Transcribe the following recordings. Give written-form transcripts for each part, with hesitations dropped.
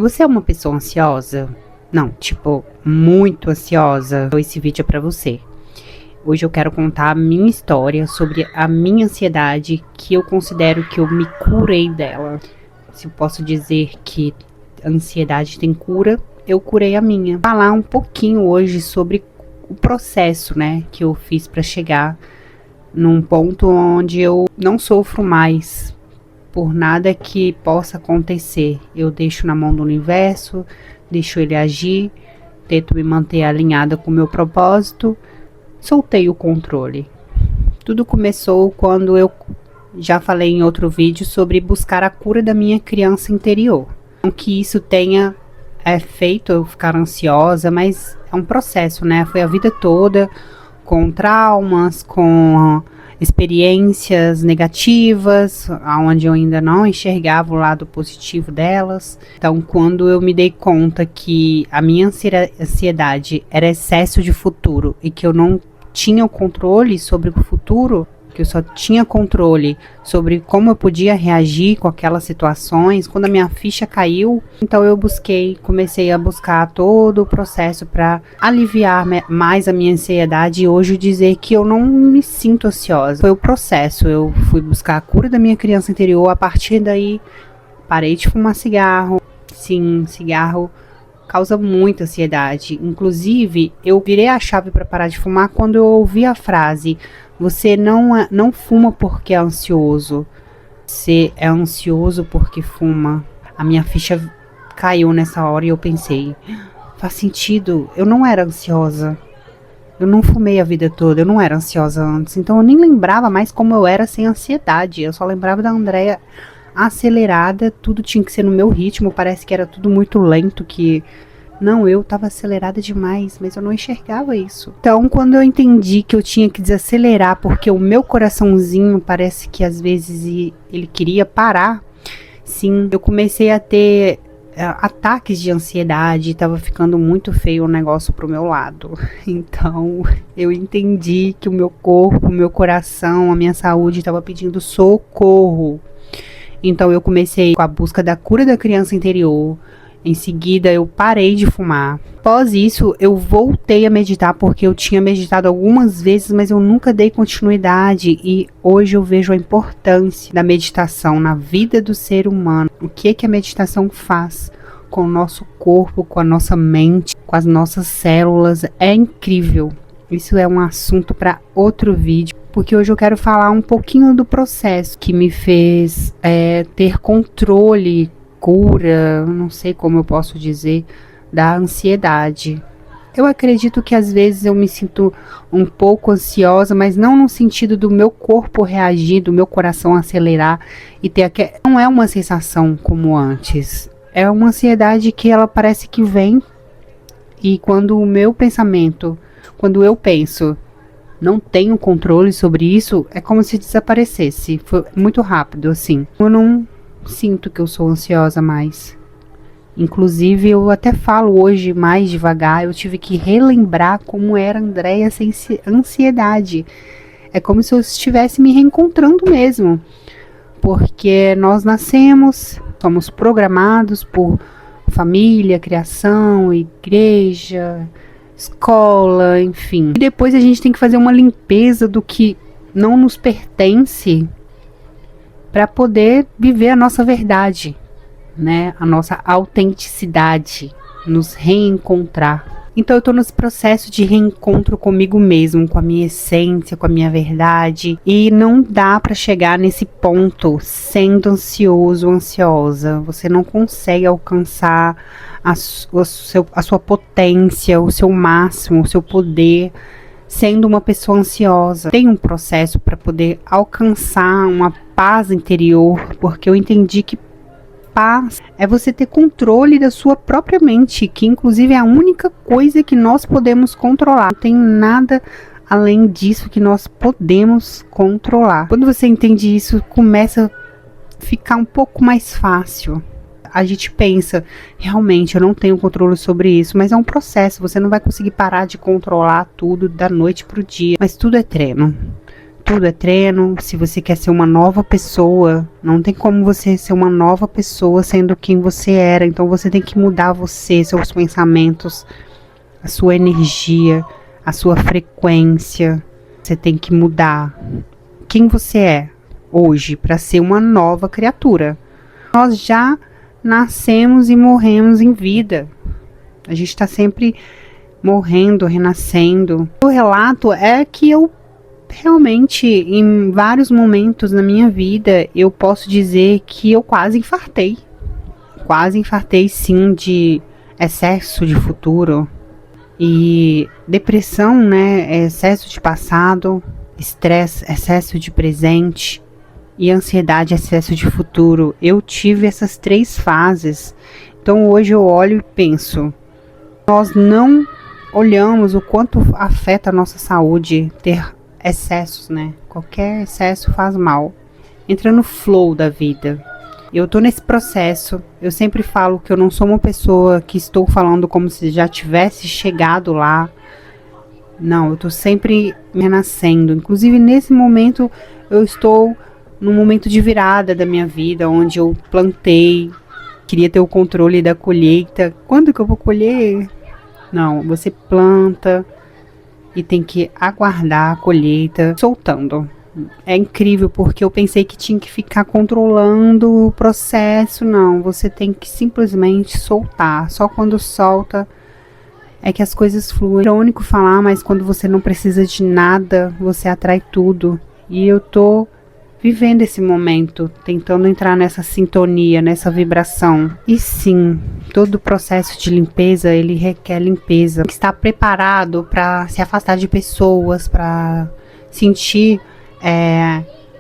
Você é uma pessoa ansiosa? Não, tipo, muito ansiosa. Esse vídeo é pra você. Hoje eu quero contar a minha história sobre a minha ansiedade, que eu considero que eu me curei dela. Se eu posso dizer que a ansiedade tem cura, eu curei a minha. Falar um pouquinho hoje sobre o processo, né, que eu fiz para chegar num ponto onde eu não sofro mais por nada que possa acontecer. Eu deixo na mão do universo, deixo ele agir, tento me manter alinhada com o meu propósito, soltei o controle. Tudo começou quando eu já falei em outro vídeo sobre buscar a cura da minha criança interior. Não que isso tenha feito eu ficar ansiosa, mas é um processo, né? Foi a vida toda com traumas, com experiências negativas, onde eu ainda não enxergava o lado positivo delas. Então, quando eu me dei conta que a minha ansiedade era excesso de futuro e que eu não tinha o controle sobre o futuro, que eu só tinha controle sobre como eu podia reagir com aquelas situações, quando a minha ficha caiu, então eu comecei a buscar todo o processo para aliviar mais a minha ansiedade e hoje dizer que eu não me sinto ansiosa. Foi o processo, eu fui buscar a cura da minha criança interior, a partir daí parei de fumar cigarro. Sim, cigarro causa muita ansiedade. Inclusive, eu virei a chave para parar de fumar quando eu ouvi a frase: você não fuma porque é ansioso, você é ansioso porque fuma. A minha ficha caiu nessa hora e eu pensei, faz sentido, eu não era ansiosa. Eu não fumei a vida toda, eu não era ansiosa antes. Então eu nem lembrava mais como eu era sem ansiedade. Eu só lembrava da Andréia acelerada, tudo tinha que ser no meu ritmo, parece que era tudo muito lento, que não, eu tava acelerada demais, mas eu não enxergava isso. Então, quando eu entendi que eu tinha que desacelerar, porque o meu coraçãozinho parece que às vezes ele queria parar, sim, eu comecei a ter ataques de ansiedade, tava ficando muito feio o negócio pro meu lado. Então, eu entendi que o meu corpo, o meu coração, a minha saúde estava pedindo socorro. Então eu comecei com a busca da cura da criança interior. Em seguida eu parei de fumar. Após isso eu voltei a meditar, porque eu tinha meditado algumas vezes, mas eu nunca dei continuidade. E hoje eu vejo a importância da meditação na vida do ser humano. O que a meditação faz com o nosso corpo, com a nossa mente, com as nossas células. É incrível. Isso é um assunto para outro vídeo, porque hoje eu quero falar um pouquinho do processo que me fez ter controle, cura, não sei como eu posso dizer, da ansiedade. Eu acredito que às vezes eu me sinto um pouco ansiosa, mas não no sentido do meu corpo reagir, do meu coração acelerar e ter não é uma sensação como antes. É uma ansiedade que ela parece que vem, e quando o meu pensamento, quando eu penso, não tenho controle sobre isso, é como se desaparecesse. Foi muito rápido, assim. Eu não sinto que eu sou ansiosa mais. Inclusive, eu até falo hoje mais devagar. Eu tive que relembrar como era a Andréia sem ansiedade. É como se eu estivesse me reencontrando mesmo. Porque nós nascemos, somos programados por família, criação, igreja, escola, enfim. E depois a gente tem que fazer uma limpeza do que não nos pertence para poder viver a nossa verdade, né? A nossa autenticidade, nos reencontrar. Então eu tô nesse processo de reencontro comigo mesmo, com a minha essência, com a minha verdade, e não dá para chegar nesse ponto sendo ansioso ou ansiosa. Você não consegue alcançar a sua potência, o seu máximo, o seu poder sendo uma pessoa ansiosa. Tem um processo para poder alcançar uma paz interior, porque eu entendi que paz é você ter controle da sua própria mente, que inclusive é a única coisa que nós podemos controlar. Não tem nada além disso que nós podemos controlar. Quando você entende isso, começa a ficar um pouco mais fácil. A gente pensa, realmente, eu não tenho controle sobre isso, mas é um processo. Você não vai conseguir parar de controlar tudo da noite pro dia, mas tudo é treino. tudo é treino. Se você quer ser uma nova pessoa, não tem como você ser uma nova pessoa sendo quem você era. Então você tem que mudar você, seus pensamentos, a sua energia, a sua frequência. Você tem que mudar quem você é hoje para ser uma nova criatura. Nós já nascemos e morremos em vida. A gente está sempre morrendo, renascendo. O relato é que eu realmente, em vários momentos na minha vida, eu posso dizer que eu quase infartei. Quase infartei, sim, de excesso de futuro. E depressão, né? Excesso de passado, estresse, excesso de presente. E ansiedade, excesso de futuro. Eu tive essas 3 fases. Então hoje eu olho e penso, nós não olhamos o quanto afeta a nossa saúde ter excessos, né? Qualquer excesso faz mal. Entra no flow da vida. Eu tô nesse processo. Eu sempre falo que eu não sou uma pessoa que estou falando como se já tivesse chegado lá. Não, eu tô sempre me renascendo. Inclusive nesse momento eu estou num momento de virada da minha vida, onde eu plantei, queria ter o controle da colheita. Quando que eu vou colher? Não, você planta e tem que aguardar a colheita soltando. É incrível porque eu pensei que tinha que ficar controlando o processo. Não, você tem que simplesmente soltar. Só quando solta é que as coisas fluem. É irônico falar, mas quando você não precisa de nada, você atrai tudo. E eu tô vivendo esse momento, tentando entrar nessa sintonia, nessa vibração. E sim, todo o processo de limpeza, ele requer limpeza. Estar preparado para se afastar de pessoas, para sentir...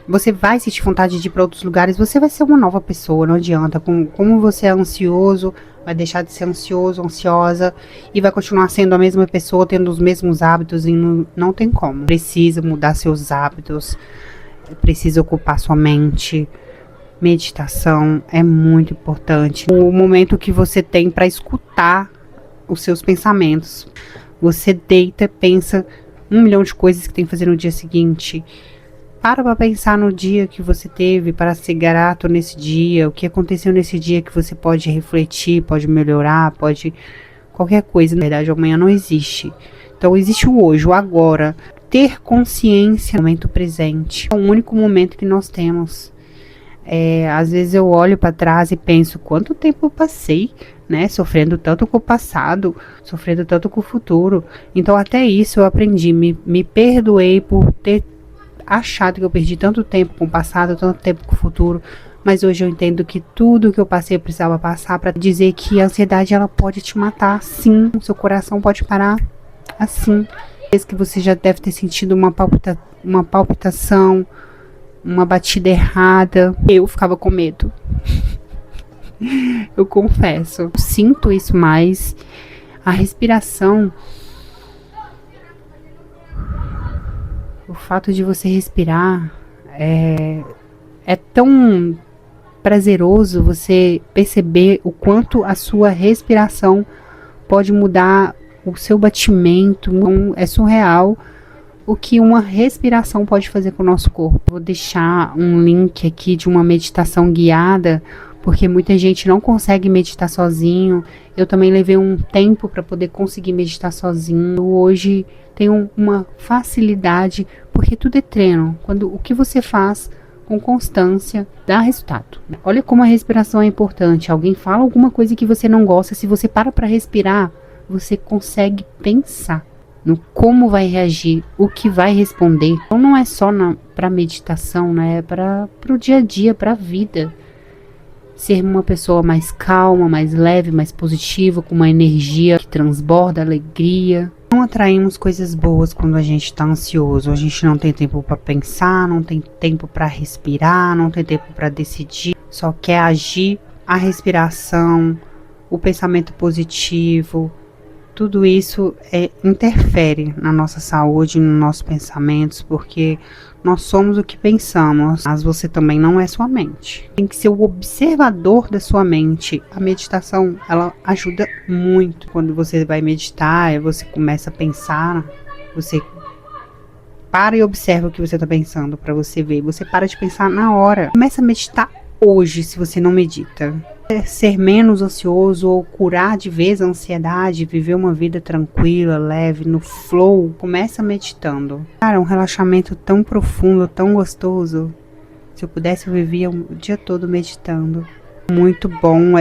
você vai sentir vontade de ir para outros lugares, você vai ser uma nova pessoa, não adianta. Como você é ansioso, vai deixar de ser ansioso, ansiosa, e vai continuar sendo a mesma pessoa, tendo os mesmos hábitos, e não tem como. Precisa mudar seus hábitos, precisa ocupar sua mente. Meditação é muito importante. O momento que você tem para escutar os seus pensamentos. Você deita, pensa 1 milhão de coisas que tem que fazer no dia seguinte. Para pensar no dia que você teve, para ser grato nesse dia, o que aconteceu nesse dia que você pode refletir, pode melhorar, pode qualquer coisa. Na verdade, amanhã não existe. Então existe o hoje, o agora. Ter consciência no momento presente. É o único momento que nós temos. Às vezes eu olho para trás e penso, quanto tempo eu passei, né? Sofrendo tanto com o passado, sofrendo tanto com o futuro. Então até isso eu aprendi. Me perdoei por ter achado que eu perdi tanto tempo com o passado, tanto tempo com o futuro. Mas hoje eu entendo que tudo que eu passei eu precisava passar para dizer que a ansiedade ela pode te matar, sim. O seu coração pode parar assim. Que você já deve ter sentido uma palpitação, uma batida errada. Eu ficava com medo. Eu confesso. Eu sinto isso mais. A respiração. O fato de você respirar é tão prazeroso você perceber o quanto a sua respiração pode mudar o seu batimento. É surreal o que uma respiração pode fazer com o nosso corpo. Vou deixar um link aqui de uma meditação guiada, porque muita gente não consegue meditar sozinho. Eu também levei um tempo para poder conseguir meditar sozinho. Hoje tenho uma facilidade, porque tudo é treino. O que você faz com constância dá resultado. Olha como a respiração é importante. Alguém fala alguma coisa que você não gosta, se você para respirar, você consegue pensar no como vai reagir, o que vai responder. Então não é só para meditação, né? É para o dia a dia, para a vida. Ser uma pessoa mais calma, mais leve, mais positiva, com uma energia que transborda alegria. Não atraímos coisas boas quando a gente está ansioso. A gente não tem tempo para pensar, não tem tempo para respirar, não tem tempo para decidir. Só quer agir. A respiração, o pensamento positivo, tudo isso interfere na nossa saúde, nos nossos pensamentos, porque nós somos o que pensamos, mas você também não é sua mente. Tem que ser o observador da sua mente. A meditação, ela ajuda muito. Quando você vai meditar, você começa a pensar, você Para e observa o que você tá pensando pra você ver. Você para de pensar na hora. Começa a meditar hoje, se você não medita. Ser menos ansioso ou curar de vez a ansiedade, viver uma vida tranquila, leve, no flow, começa meditando. Cara, um relaxamento tão profundo, tão gostoso. Se eu pudesse, eu vivia o dia todo meditando. Muito bom.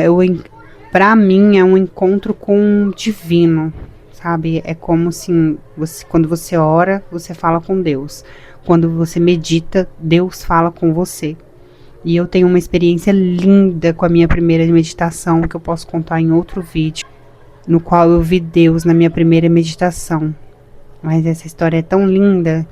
Pra mim é um encontro com o divino, sabe? É como se quando você ora, você fala com Deus. Quando você medita, Deus fala com você. E eu tenho uma experiência linda com a minha primeira meditação, que eu posso contar em outro vídeo, no qual eu vi Deus na minha primeira meditação. Mas essa história é tão linda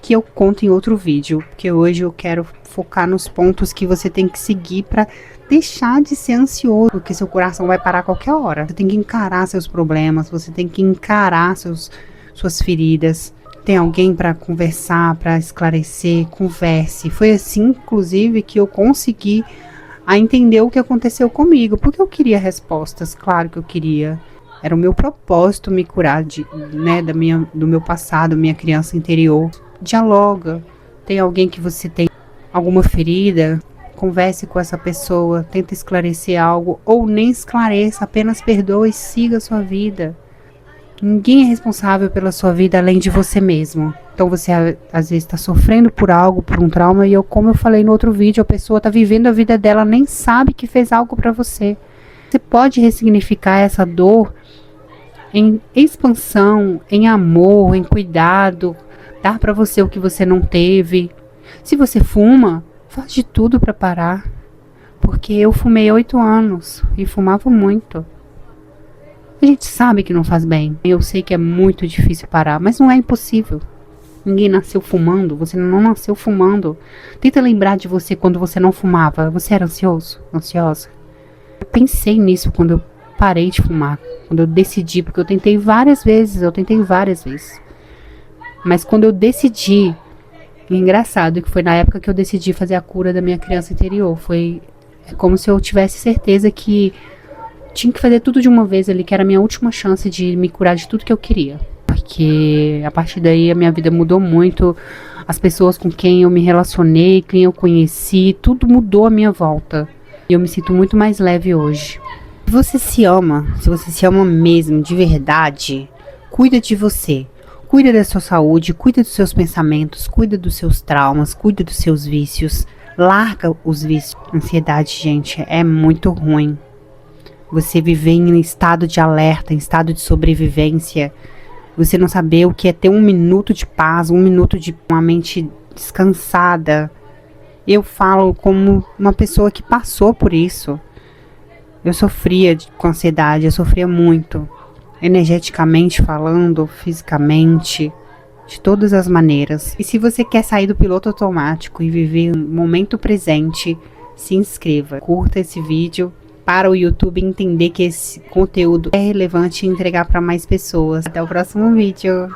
que eu conto em outro vídeo, porque hoje eu quero focar nos pontos que você tem que seguir para deixar de ser ansioso, porque seu coração vai parar a qualquer hora. Você tem que encarar seus problemas, você tem que encarar suas feridas. Tem alguém para conversar, para esclarecer, converse. Foi assim, inclusive, que eu consegui entender o que aconteceu comigo. Porque eu queria respostas, claro que eu queria. Era o meu propósito me curar do meu passado, minha criança interior. Dialoga. Tem alguém que você tem alguma ferida? Converse com essa pessoa, tenta esclarecer algo. Ou nem esclareça, apenas perdoe e siga a sua vida. Ninguém é responsável pela sua vida além de você mesmo. Então você às vezes está sofrendo por algo, por um trauma, e como eu falei no outro vídeo, a pessoa está vivendo a vida dela, nem sabe que fez algo para você. Você pode ressignificar essa dor em expansão, em amor, em cuidado, dar para você o que você não teve. Se você fuma, faz de tudo para parar. Porque eu fumei 8 anos e fumava muito. A gente sabe que não faz bem. Eu sei que é muito difícil parar, mas não é impossível. Ninguém nasceu fumando, você não nasceu fumando. Tenta lembrar de você quando você não fumava. Você era ansioso? Ansiosa? Eu pensei nisso quando eu parei de fumar. Quando eu decidi, porque eu tentei várias vezes. Mas quando eu decidi, é engraçado que foi na época que eu decidi fazer a cura da minha criança interior. É como se eu tivesse certeza que tinha que fazer tudo de uma vez ali, que era a minha última chance de me curar de tudo que eu queria. Porque a partir daí a minha vida mudou muito. As pessoas com quem eu me relacionei, quem eu conheci, tudo mudou à minha volta. E eu me sinto muito mais leve hoje. Se você se ama mesmo, de verdade, cuida de você. Cuida da sua saúde, cuida dos seus pensamentos, cuida dos seus traumas, cuida dos seus vícios. Larga os vícios. Ansiedade, gente, é muito ruim. Você viver em estado de alerta, em estado de sobrevivência. Você não saber o que é ter 1 minuto de paz, 1 minuto de uma mente descansada. Eu falo como uma pessoa que passou por isso. Eu sofria com ansiedade, eu sofria muito. Energeticamente falando, fisicamente, de todas as maneiras. E se você quer sair do piloto automático e viver um momento presente, se inscreva. Curta esse vídeo para o YouTube entender que esse conteúdo é relevante e entregar para mais pessoas. Até o próximo vídeo.